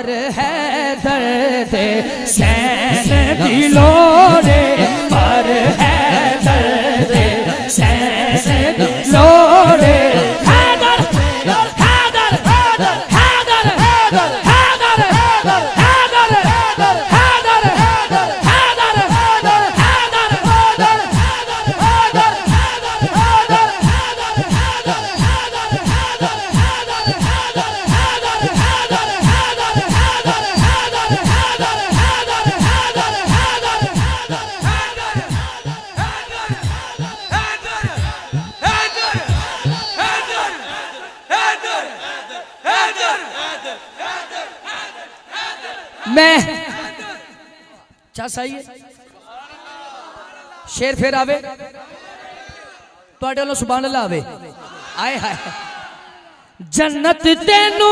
है दर्द सैन दिलोरे पर है दर्द सैन दिलोरे हैदर हैदर हैदर हैदर हैदर हैदर हैदर हैदर हैदर हैदर हैदर मैं क्या सही है शेर फिर आवे तुहाडे वालों सुभान अल्लाह आवे आए हाय जन्नत तेनू